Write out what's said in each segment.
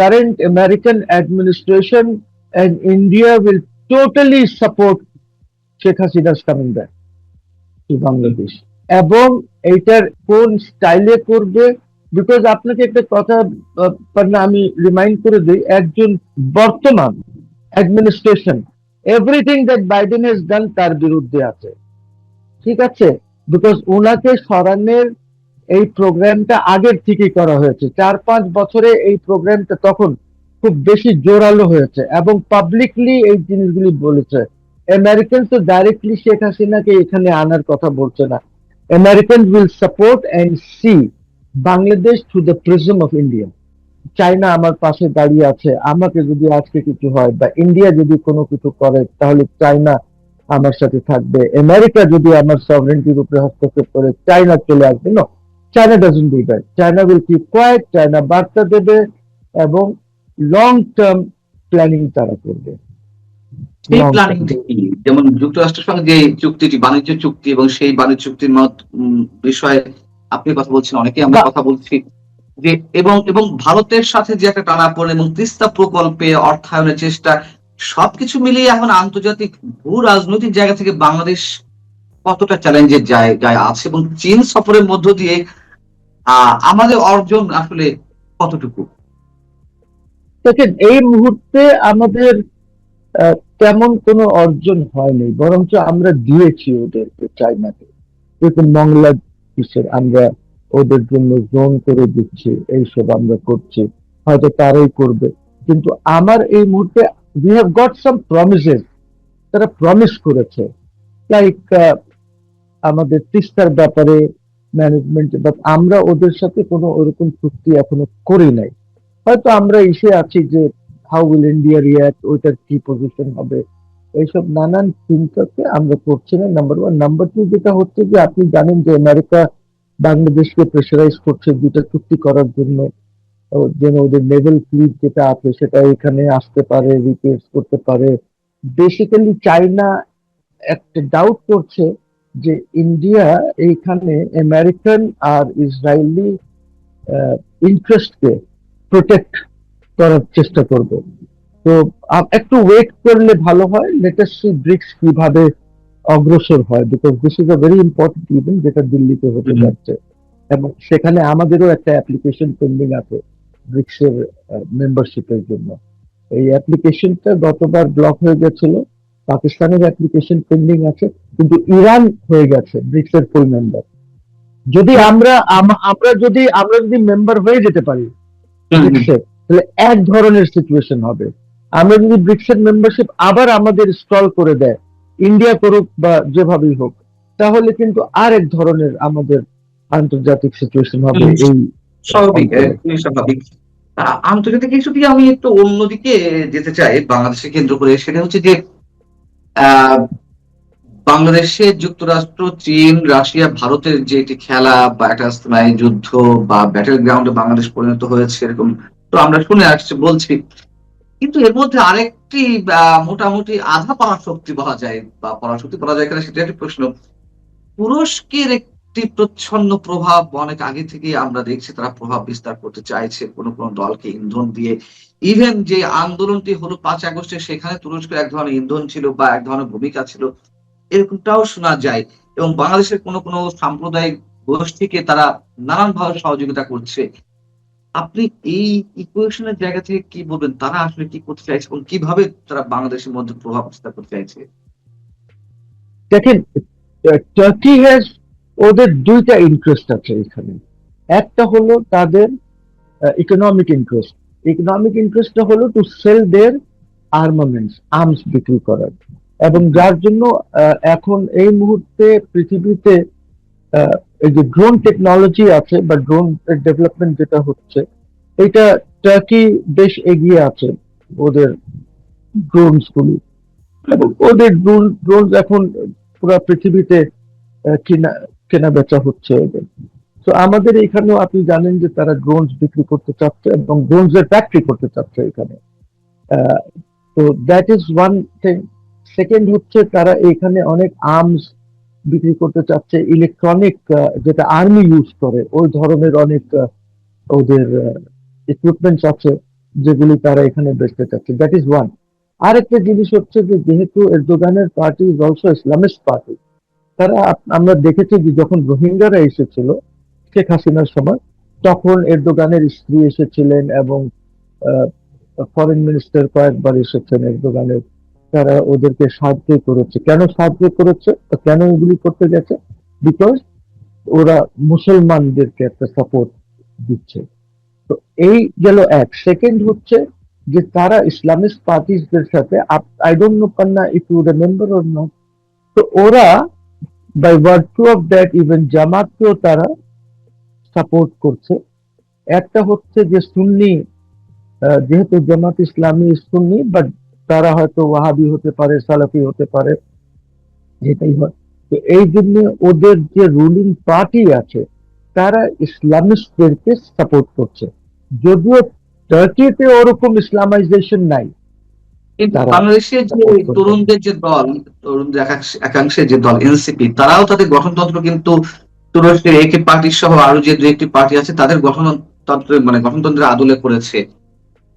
current American administration and India will totally support Sheikh Hasina's coming back to Bangladesh. এবং এইটার কোন স্টাইলে করবে, বিকজ আপনাকে একটা কথা পান্না আমি রিমাইন্ড করে দিই, একজন বর্তমান administration everything that Biden has done তার বিরুদ্ধে আছে, ঠিক আছে? বিকজ ওনাকে সরানোর এই প্রোগ্রামটা আগের থেকেই করা হয়েছে, 4-5 বছরে এই প্রোগ্রামটা তখন খুব বেশি জোরালো হয়েছে এবং পাবলিকলি এই জিনিসগুলি বলেছে। আমেরিকান তো ডাইরেক্টলি শেখ হাসিনাকে এখানে আনার কথা বলছে না। American will support and see Bangladesh through the prism of India. China আমার পাশে দাঁড়িয়ে আছে, আমাকে যদি আজকে কিছু হয় বা ইন্ডিয়া যদি কোনো কিছু করে তাহলে চায়না আমার সাথে থাকবে, আমেরিকা যদি আমার সভরেন্টির উপরে হস্তক্ষেপ করে চায়না চলে আসবে। No, China doesn't do that. China will keep quiet, China বার্তা দেবে এবং লং টার্ম প্ল্যানিং তারা করবে। সেই প্ল্যানিংটা কি? যেমন যুক্তরাষ্ট্রের সঙ্গে যে চুক্তিটি বাণিজ্য চুক্তি এবং সেই বাণিজ্য চুক্তির বিষয়ে আপনি কথা বলছেন, অনেকেই আমরা কথা বলছি যে এবং ভারতের সাথে যে একটা টানাপোড়েন এবং তিস্তা প্রকল্পে অর্থায়নের চেষ্টা, সবকিছু মিলিয়ে এখন আন্তর্জাতিক ভূ রাজনৈতিক জায়গা থেকে বাংলাদেশ কতটা চ্যালেঞ্জের জায়গায় আছে এবং চীন সফরের মধ্য দিয়ে আমাদের অর্জন আসলে কতটুকু? দেখেন, এই মুহূর্তে আমাদের তেমন কোনো অর্জন হয়নি, বরঞ্চ আমরা দিয়েছি ওদেরকে, চাইনাকে। দেখুন, বাংলাদেশের আমরা ওদের জন্য জোন করে দিচ্ছি, এইসব আমরা করছি, হয়তো তারাই করবে। কিন্তু আমার এই মুহূর্তে we have got some promises, তারা প্রমিস করেছে, লাইক আমাদের তিস্তার ব্যাপারে ম্যানেজমেন্ট, বাট আমরা ওদের সাথে কোনো ওরকম চুক্তি এখনো করি নাই। হয়তো আমরা এসে আছি যে হাউ উইল ইন্ডিয়া রিয়াক্ট, ওইটার কি পজিশন হবে, এইসব নানান চিন্তাতে আমরা করছি না, নাম্বার ওয়ান। নাম্বার টু যেটা হচ্ছে যে আপনি জানেন যে আমেরিকা বাংলাদেশকে প্রেসারাইজ করছে দুইটা চুক্তি করার জন্য, যেন ওদের নেভেল ফ্লিট যেটা আছে সেটা এখানে আসতে পারে, রিপেয়ার করতে পারে। বেসিক্যালি চায়না একটা ডাউট করছে যে ইন্ডিয়া এইখানে আমেরিকান আর ইসরায়েলি ইন্টারেস্টকে প্রোটেক্ট করার চেষ্টা করবে। তো একটু ওয়েট করলে ভালো হয়, লেট আস সি ব্রিক্স কিভাবে অগ্রসর হয়, because this is a very important event যেটা দিল্লিতে হতে যাচ্ছে এবং সেখানে আমাদেরও একটা অ্যাপ্লিকেশন পেন্ডিং আছে ব্রিক্স এর মেম্বারশিপের জন্য। এই অ্যাপ্লিকেশনটা গতবার ব্লক হয়ে গেছিল, পাকিস্তানের অ্যাপ্লিকেশন পেন্ডিং আছে, কিন্তু ইরান হয়ে গেছে ব্রিক্স এর ফুল মেম্বার। যদি আমরা যদি মেম্বার হয়ে যেতে পারি ব্রিক্সের, তাহলে এক ধরনের সিচুয়েশন হবে। আমরা যদি ব্রিক্সের মেম্বারশিপ আবার আমাদের স্টল করে দেয়, ইন্ডিয়া করুক বা যেভাবেই হোক, তাহলে কিন্তু আর এক ধরনের আমাদের আন্তর্জাতিক সিচুয়েশন হবে। এই স্বাভাবিক আন্তর্জাতিক ইস্যু দিয়ে আমি একটু অন্যদিকে যেতে চাই বাংলাদেশকে কেন্দ্র করে, সেটা হচ্ছে যে বাংলাদেশে যুক্তরাষ্ট্র, চীন, রাশিয়া, ভারতের যে একটি খেলা বা একটা স্থায়ী যুদ্ধ বা ব্যাটেল গ্রাউন্ডে বাংলাদেশ পরিণত হয়েছে, এরকম তো আমরা শুনে আসছি, বলছি। কিন্তু এর মধ্যে আরেকটি মোটামুটি আধা পরাশক্তি বলা যায় বা পরাশক্তি বলা যায় কিনা সেটা একটি প্রশ্ন। তুরস্কের একটি প্রচ্ছন্ন প্রভাব অনেক আগে থেকে আমরা দেখছি, তারা প্রভাব বিস্তার করতে চাইছে কোন কোন দলকে ইন্ধন দিয়ে। ইভেন যে আন্দোলনটি হলো 5 আগস্টে, সেখানে তুরস্কের এক ধরনের ইন্ধন ছিল বা এক ধরনের ভূমিকা ছিল, এরকমটাও শোনা যায়। এবং বাংলাদেশের কোন কোন সাম্প্রদায়িক গোষ্ঠীকে তারা নানানভাবে সহযোগিতা করছে। আপনি এই ইকুয়েশনের জায়গা থেকে কি বলবেন, তারা আসলে কি করতে চাইছে এবং কিভাবে তারা বাংলাদেশের মধ্যে প্রভাব বিস্তার করতে চাইছে? দেখেন, টার্কি হ্যাজ, ওদের দুইটা ইন্টারেস্ট আছে এখানে। একটা হলো তাদের ইকোনমিক ইন্টারেস্ট। ইকোনমিক ইন্টারেস্টটা হলো to sell their armaments, arms বিক্রি করার, এবং যার জন্য এখন এই মুহূর্তে পৃথিবীতে এই যে ড্রোন টেকনোলজি আছে বা ড্রোন ডেভেলপমেন্ট যেটা হচ্ছে, এটা টার্কি বেশ এগিয়ে আছে ওদের ড্রোনস গুলি, এবং ওদের ড্রোন এখন পুরো পৃথিবীতে কেনা বেচা হচ্ছে ওদের। তো আমাদের এখানেও আপনি জানেন যে তারা ড্রোনস বিক্রি করতে চাচ্ছে এবং ড্রোনস এর ফ্যাক্টরি করতে চাচ্ছে এখানে। তো that is one thing. Second হচ্ছে তারা এখানে অনেক আর্মস বিক্রি করতে চাচ্ছে, ইলেকট্রনিক যেটা আর্মি ইউজ করে ওই ধরনের অনেক ওদের ইকুইপমেন্টস আছে, যেগুলি তারা এখানে বেচতে চাচ্ছে, দ্যাট ইজ ওয়ান। আরেকটা জিনিস হচ্ছে যে যেহেতু এরদোগানের party is also Islamist party, তারা আমরা দেখেছি যে যখন রোহিঙ্গারা এসেছিল শেখ হাসিনার সময়, তখন এরদোগানের স্ত্রী এসেছিলেন এবং ফরেন মিনিস্টার কয়েকবার এসেছেন এরদোগানের। তারা ওদেরকে সাহায্য করেছে। কেন সাহায্য করেছে, কেন এগুলি করতে গেছে? বিকজ ওরা মুসলমানদেরকে একটা সাপোর্ট দিচ্ছে। তো এই গেল এক। সেকেন্ড হচ্ছে যে তারা ইসলামিস্ট পার্টিসদের সাথে, I don't know Panna if you remember or not, তো ওরা by virtue of that even জামাতকেও তারা সাপোর্ট করছে। একটা হচ্ছে যে সুন্নি, যেহেতু জামাত ইসলামী সুন্নি, বাট তারা হয়তো ওয়াহাবি হতে পারে, সালাফি হতে পারে, যেটাই হয়। তো এই জন্য ওদের যে রুলিং পার্টি আছে তারা ইসলামিস্টদেরকে সাপোর্ট করছে, যদিও টার্কিতে ওরকম ইসলামাইজেশন নাই। কিন্তু তারা বাংলাদেশের যে সাপোর্ট করছে। তরুণদের যে দল, তরুণদের একাংশের যে দল এনসিপি, তারাও তাদের গঠনতন্ত্র কিন্তু তুরস্কের একটি পার্টি সহ আরো যে দু একটি পার্টি আছে তাদের গঠনতন্ত্র মানে গঠনতন্ত্রের আদলে করেছে।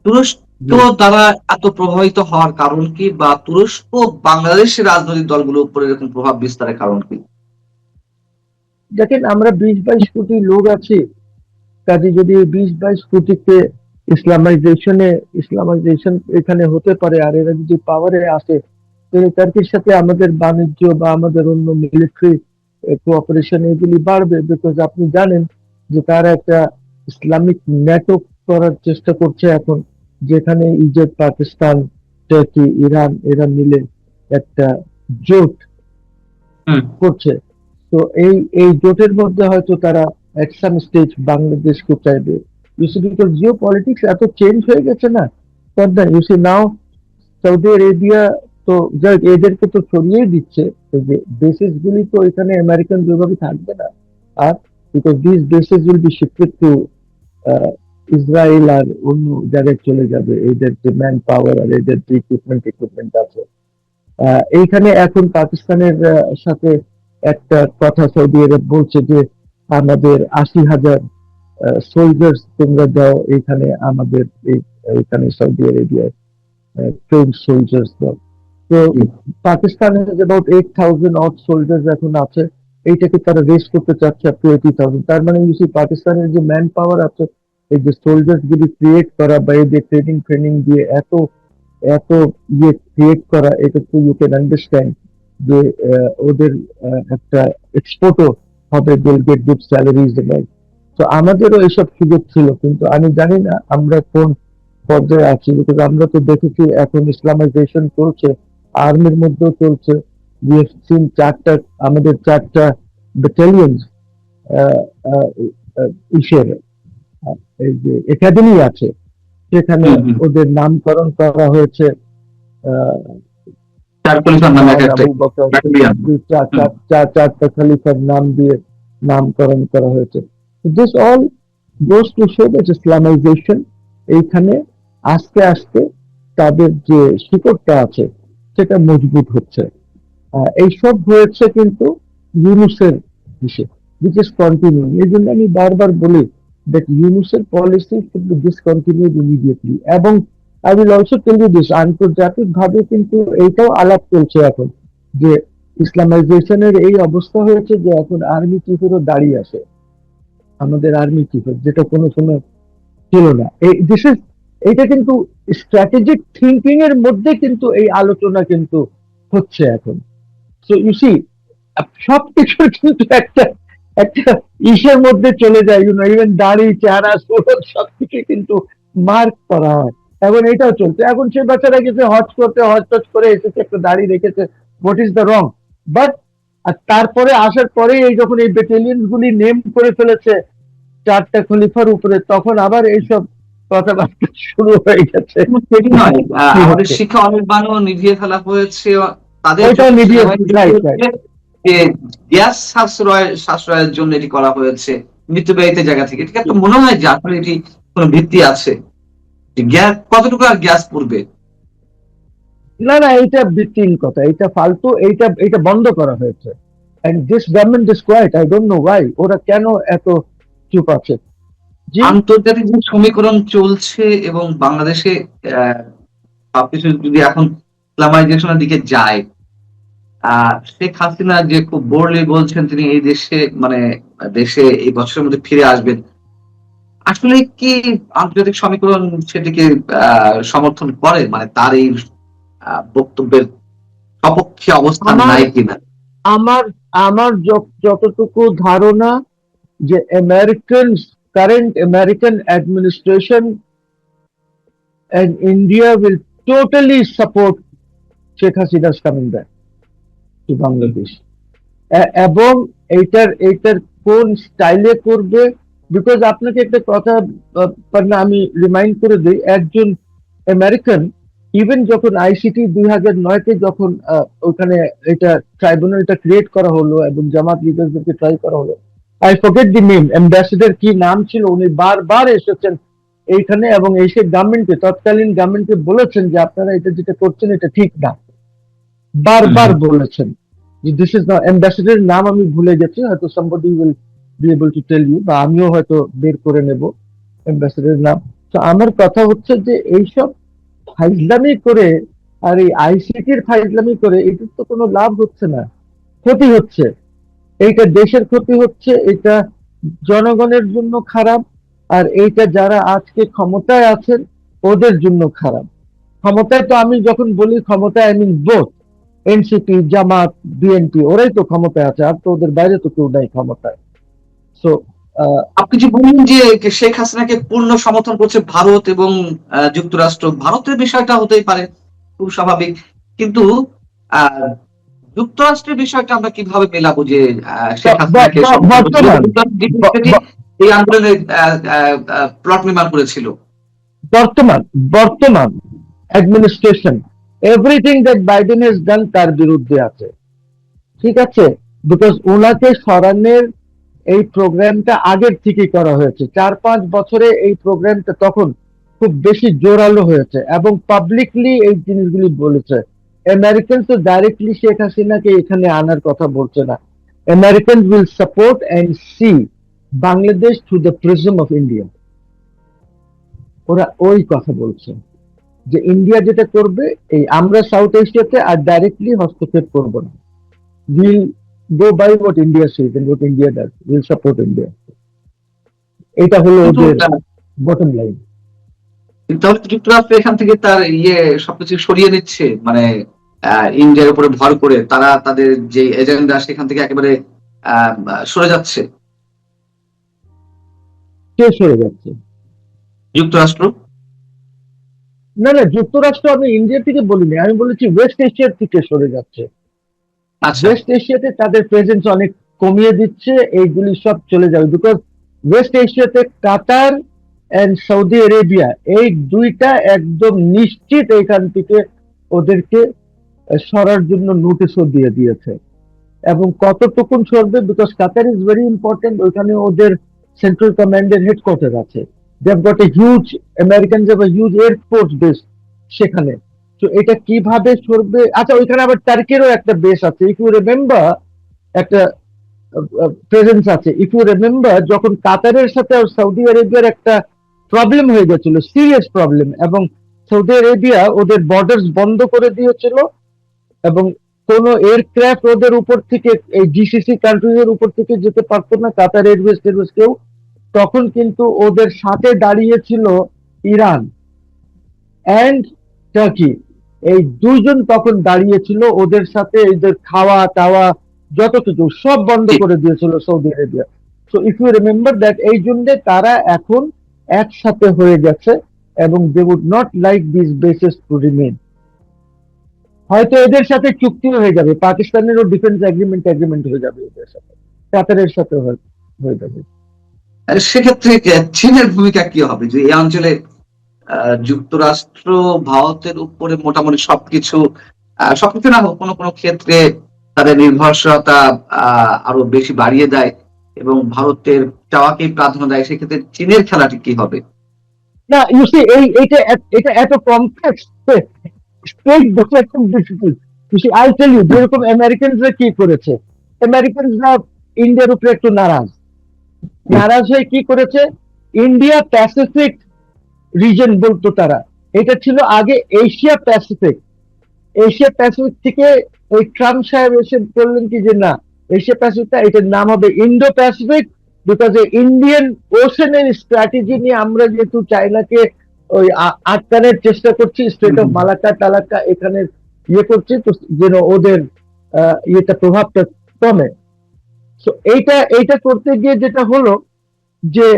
তুরস্ক জি। দ্বারা এত প্রভাবিত হওয়ার কারণ কি, বা তুরস্ক বাংলাদেশের রাজনৈতিক দলগুলোর উপর এরকম প্রভাব বিস্তারের কারণ কি? দেখেন, আমরা 20-22 কোটি লোক আছি, কাজে যদি 20-22 কোটিকে ইসলামাইজেশন এখানে হতে পারে, আর এরা যদি পাওয়ারে আসে, তাহলে টার্কির সাথে আমাদের বাণিজ্য বা আমাদের অন্য মিলিটারি কোঅপারেশন এগুলি বাড়বে। বিকজ আপনি জানেন যে তারা একটা ইসলামিক নেটওয়ার্ক করার চেষ্টা করছে এখন, যেখানে ইজিপ্ট, পাকিস্তান, টার্কি, ইরান এরা মিলে একটা জোট হুম। করছে। তো এই এই জোটের মধ্যে হয়তো তারা এট সাম স্টেজ বাংলাদেশকে চাইবে। ইউসি বিকজ জিও পলিটিক্স এত চেঞ্জ হয়ে গেছে না, তার না ইউসি নাও সৌদি আরেবিয়া, তো যাই হোক, এদেরকে তো সরিয়ে দিচ্ছে। এই যে বেসিস গুলি তো এখানে আমেরিকান যেভাবে থাকবে না আর, because this basis will be shifted to Israel আর অন্য জায়গায় চলে যাবে। এদের যে ম্যান পাওয়ার আর এদের যে ইকুইপমেন্ট আছে, এইখানে এখন পাকিস্তানের সাথে একটা কথা সৌদি আরব বলছে যে আমাদের 80,000 সোলজার্স তোমরা দাও এখানে, আমাদের এইখানে সৌদি আরেবিয়ায় ট্রেন সোলজার্স দাও। তো Pakistan has about 8,000 odd soldiers এখন আছে, এইটাকে তারা রেস করতে চাচ্ছে আপ টু 80,000। তার মানে ইউসি পাকিস্তানের যে ম্যান পাওয়ার আছে, এই যে সোলজার্স গুলি ক্রিয়েট করা বা এই যে ট্রেনিং দিয়ে এত এত ইয়ে ক্রিয়েট করা, এটা তো ইউ ক্যান আন্ডারস্ট্যান্ড যে ওদের একটা এক্সপোর্টও হবে, দিল গেট গুড স্যালারিজ এবং। তো আমাদেরও এসব সুযোগ ছিল, কিন্তু আমি জানি না আমরা কোন পর্যায়ে আছি, বিকজ আমরা তো দেখেছি এখন ইসলামাইজেশন চলছে, আর্মির মধ্যেও চলছে। we have seen আমাদের 4টা ব্যাটালিয়ন ইসের এই যে একাডেমি আছে, সেখানে হুম, হুম। ওদের নামকরণ করা হয়েছে আহ, চার খলিফার নামে এক উসমান, একটা আবু বকর, ব্যাটালিয়ন। হুম। চারটা খলিফার নাম দিয়ে নামকরণ করা হয়েছে। This all goes to show that Islamisation এইখানে আস্তে আস্তে তাদের যে শিকড়টা আছে সেটা মজবুত হচ্ছে। এইসব হয়েছে কিন্তু ইউনুসের হিসেবে, which is continuing। এই জন্য আমি বারবার বলি that ইউনুসের policy should be discontinued immediately। এবং I will also tell you this, আন্তর্জাতিক ভাবে কিন্তু এইটাও আলাপ চলছে এখন যে ইসলামাইজেশনের এই অবস্থা হয়েছে যে এখন আর্মি চিফেরও দাঁড়িয়ে আসে, আমাদের আর্মি চিফের, যেটা কোনো সময় ছিল না। এই দিস ইজ, এটা কিন্তু স্ট্র্যাটেজিক থিঙ্কিং এর মধ্যে কিন্তু এই আলোচনা কিন্তু হচ্ছে এখন। সো ইউ সি, সবকিছুর কিন্তু একটা একটা ইসের মধ্যে চলে যায়, ইভেন দাড়ি, চেহারা, সুরত সবকিছু কিন্তু মার্ক করা হয়। এখন এটাও চলছে। এখন সে বাচ্চারা গেছে হজ করতে, হজ টজ করে এসেছে, একটা দাড়ি রেখেছে, what is the wrong? But আর তারপরে আসার পরে এই যখন এই ব্যাটালিয়ন গুলি নেম করে ফেলেছে 4টা খলিফার উপরে, তখন আবার এইসব কথাবার্তা শুরু হয়ে গেছে। শুধু সেটি নয়, কি আমাদের হচ্ছে শিক্ষা অনির্বাণও নিভিয়ে ফেলা হয়েছে। তাদের ওইটাও যুক্তি নিভিয়ে, দেওয়া রাইট রাইট। হয়েছে যে গ্যাস সাশ্রয়ের জন্য এটি করা হয়েছে, মৃত্যুব্যয়িতের জায়গা থেকে। ঠিক আছে, মনে হয় যে আসলে এটি কোনো ভিত্তি আছে? যে গ্যাস কতটুকু আর গ্যাস পূর্বে? না না, এইটা ভিত্তিহীন কথা, এইটা ফালতু, এইটা এইটা বন্ধ করা হয়েছে। And this government is quite, I don't know why, ওরা কেন এত চুপ আছে। জি। আন্তর্জাতিক যে সমীকরণ চলছে এবং বাংলাদেশে আহ, সবকিছু যদি এখন ইসলামাইজেশনের দিকে যায়, শেখ হাসিনা যে খুব বোল্ডলি বলছেন তিনি এই দেশে মানে দেশে এই বছরের মধ্যে ফিরে আসবেন, আসলে কি আন্তর্জাতিক সমীকরণ সেটিকে সমর্থন করে, মানে তার এই বক্তব্যের সপক্ষে অবস্থান আমার নাই কিনা? আমার আমার যতটুকু ধারণা যে current American administration and India will totally support Sheikh Hasina's coming back to Bangladesh. এবং এইটার কোন স্টাইলে করবে, বিকজ আপনাকে একটা কথা পান্না আমি রিমাইন্ড করে দিই, একজন আমেরিকান ইভেন যখন আইসিটি 2009-তে যখন ওখানে এটা ট্রাইব্যুনালটা ক্রিয়েট করা হলো এবং জামাত লিডারদেরকে ট্রাই করা হলো, I forget the name, ambassador কি নাম ছিল, উনি বারবার এসেছেন এইখানে এবং এসে গভর্নমেন্টকে, তৎকালীন গভর্নমেন্টকে বলেছেন যে আপনারা এটা যেটা করছেন এটা ঠিক না, বারবার বলেছেন। দিস ইজ দ্য অ্যাম্বাসেডর, নাম আমি ভুলে গেছি, হয়তো somebody will be able to tell you, বা আমিও হয়তো বের করে নেব অ্যাম্বাসেডরের নাম। তো আমার কথা হচ্ছে যে এইসব ফাইজলামি করে আর এই আইসিটির ফাইজলামি করে এটার তো কোনো লাভ হচ্ছে না, ক্ষতি হচ্ছে, এইটা দেশের ক্ষতি হচ্ছে, এটা জনগণের জন্য খারাপ, আর এইটা যারা আজকে ক্ষমতায় আছেন ওদের জন্য খারাপ। ক্ষমতায় তো আমি যখন বলি ক্ষমতায় I mean both, NCP, Jamaat, BNP, ওরাই তো ক্ষমতায় আছে, আর তো ওদের বাইরে তো কেউ নাই ক্ষমতায়। সো আপনি যে বললেন যে শেখ হাসিনাকে পূর্ণ সমর্থন করছে ভারত এবং যুক্তরাষ্ট্র, ভারতের বিষয়টা হতেই পারে, খুব স্বাভাবিক, কিন্তু আহ, যুক্তরাষ্ট্রের বিষয়টা আমরা কিভাবে মেলাবো যে শেখ হাসিনাকে সমর্থন করছে? বর্তমান যুক্তরাষ্ট্র এই আন্দোলনের প্লট নির্মাণ করেছিল। বর্তমান বর্তমান administration everything that Biden has done তার বিরুদ্ধে আছে, ঠিক আছে, বিকজ ওনাকে সরানোর এই প্রোগ্রামটা আগের থেকেই করা হয়েছে, 4-5 বছরে এই প্রোগ্রামটা তখন খুব বেশি জোরালো হয়েছে এবং পাবলিকলি এই জিনিসগুলি বলেছে। আমেরিকান তো ডাইরেক্টলি শেখ হাসিনাকে এখানে আনার কথা বলছে না, American will support and see Bangladesh through the prism of India, ওরা ওই কথা বলছে যে ইন্ডিয়া যেটা করবে, এই আমরা সাউথ এশিয়াতে আর ডাইরেক্টলি হস্তক্ষেপ করবো না, will go by what India says and what India does. We'll support India. এটা হলো কিন্তু ওদের বটম লাইন। তাহলে তো যুক্তরাষ্ট্র এখান থেকে তার সবকিছু সরিয়ে নিচ্ছে, মানে ইন্ডিয়ার উপরে ভর করে তারা তাদের যে এজেন্ডা সেখান থেকে একেবারে আহ, সরে যাচ্ছে কে সরে যাচ্ছে? যুক্তরাষ্ট্র। না না, যুক্তরাষ্ট্র আমি ইন্ডিয়া থেকে বলিনি, আমি বলেছি ওয়েস্ট এশিয়ার থেকে সরে যাচ্ছে। আচ্ছা, ওয়েস্ট এশিয়াতে তাদের প্রেজেন্স অনেক কমিয়ে দিচ্ছে, এইগুলি সব চলে যাবে, বিকজ ওয়েস্ট এশিয়াতে কাতার এন্ড সৌদি আরেবিয়া এই দুইটা একদম নিশ্চিত এখান থেকে ওদেরকে সরার জন্য নোটিশও দিয়ে দিয়েছে। এবং কতটুকুন সরবে, because Qatar is very important, ওইখানে ওদের সেন্ট্রাল কমান্ডের হেডকোয়ার্টার আছে, they have got a huge, Americans have a huge air force base সেখানে। তো এটা কিভাবে সরবে, আচ্ছা ওইখানে আবার টার্কিরও একটা বেস আছে, ইফ ইউ রিমেম্বার, একটা প্রেজেন্স আছে, ইফ ইউ রিমেম্বার যখন কাতারের সাথে আর সৌদি আরেবিয়ার একটা প্রবলেম হয়ে গেছিল, সিরিয়াস প্রবলেম, এবং সৌদি আরেবিয়া ওদের বর্ডার্স বন্ধ করে দিয়েছিল এবং কোন এয়ারক্রাফট ওদের উপর থেকে, এই জিসিসি কান্ট্রিজ এর উপর থেকে যেতে পারতো না, কাতার এয়ারওয়েজ টেরওয়েজ কেউ, তখন কিন্তু ওদের সাথে দাঁড়িয়েছিল ইরান এন্ড টার্কি, এই দুইজন তখন দাঁড়িয়েছিল ওদের সাথে, এদের খাওয়া টাওয়া যত কিছু সব বন্ধ করে দিয়েছিল Saudi Arabia. So if you remember that, এই জন্য তারা এখন একসাথে হয়ে গেছে এবং they would not like this bases to remain. হয়তো এদের সাথে চুক্তিও হয়ে যাবে, পাকিস্তানেরও ডিফেন্স এগ্রিমেন্ট হয়ে যাবে এদের সাথে, কাতারের সাথে হয়ে যাবে। সেক্ষেত্রে চীনের ভূমিকা কি হবে যে এই অঞ্চলে যুক্তরাষ্ট্র ভারতের উপরে মোটামুটি সবকিছু না হোক, কোনো কোনো ক্ষেত্রে তাদের নির্ভরশীলতা আরো বেশি বাড়িয়ে দেয় এবং ভারতের চাওয়াকেই প্রাধান্য দেয়, সেক্ষেত্রে চীনের খেলাটি কি হবে? না ইউ সি, এটা এত কমপ্লেক্স, স্টেট দেখলে খুব difficult. You see I tell you, যেরকম আমেরিকানসরা কি করেছে, আমেরিকানসরা ইন্ডিয়ার উপরে একটু নারাজ হয়ে কি করেছে, ইন্ডিয়া প্যাসিফিক রিজন বলতো তারা, এটা ছিল আগে এশিয়া প্যাসিফিক। এশিয়া প্যাসিফিক থেকে ওই ট্রাম্প সাহেব এসে বললেন কি যে না, এশিয়া প্যাসিফিকটা এটার নাম হবে ইন্ডো প্যাসিফিক, বিকজ ইন্ডিয়ান ওশনের স্ট্র্যাটেজি নিয়ে আমরা যেহেতু চায়নাকে ওই আটকানোর চেষ্টা করছি, স্ট্রেট অফ মালাক্কা টালাক্কা এখানে ইয়ে করছি, তো যেন ওদের ইয়েটা প্রভাবটা কমে। তো এইটা করতে গিয়ে যেটা হলো যে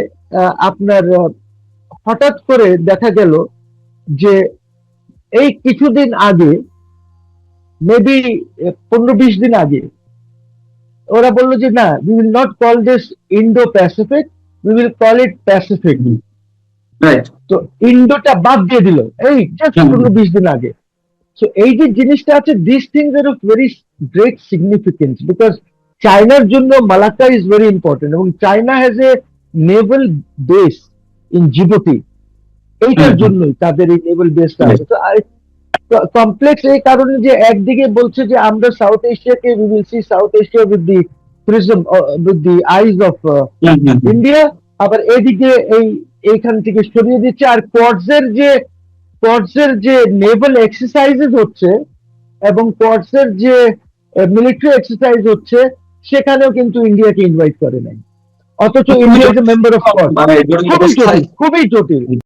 আপনার হঠাৎ করে দেখা গেল যে এই কিছুদিন আগে, মেবি 15-20 দিন আগে, ওরা বললো যে না, we will not call this Indo Pacific, we will call it Pacific. Right. তো ইন্ডোটা বাদ দিয়ে দিল এই জাস্ট 15-20 দিন আগে। সো এই যে জিনিসটা আছে, this things are of very great significance, because চায়নার জন্য মালাক্কা ইজ ভেরি ইম্পর্টেন্ট, এবং China has a naval base in Djibouti. এইটার জন্যই তাদের এই নেভাল বেসটা আছে। তো কমপ্লেক্স এই কারণে যে একদিকে বলছে যে আমরা সাউথ এশিয়াকে we will see South Asia with the prism, with the eyes of India, আবার এদিকে এইখান থেকে সরিয়ে দিচ্ছে। আর কোয়াডসের যে নেভাল এক্সারসাইজেস হচ্ছে এবং কোয়াডসের যে মিলিটারি এক্সারসাইজ হচ্ছে, সেখানেও কিন্তু ইন্ডিয়াকে ইনভাইট করে নাই, অথচ India is a member of quad. মানে খুবই জটিল, খুবই জটিল।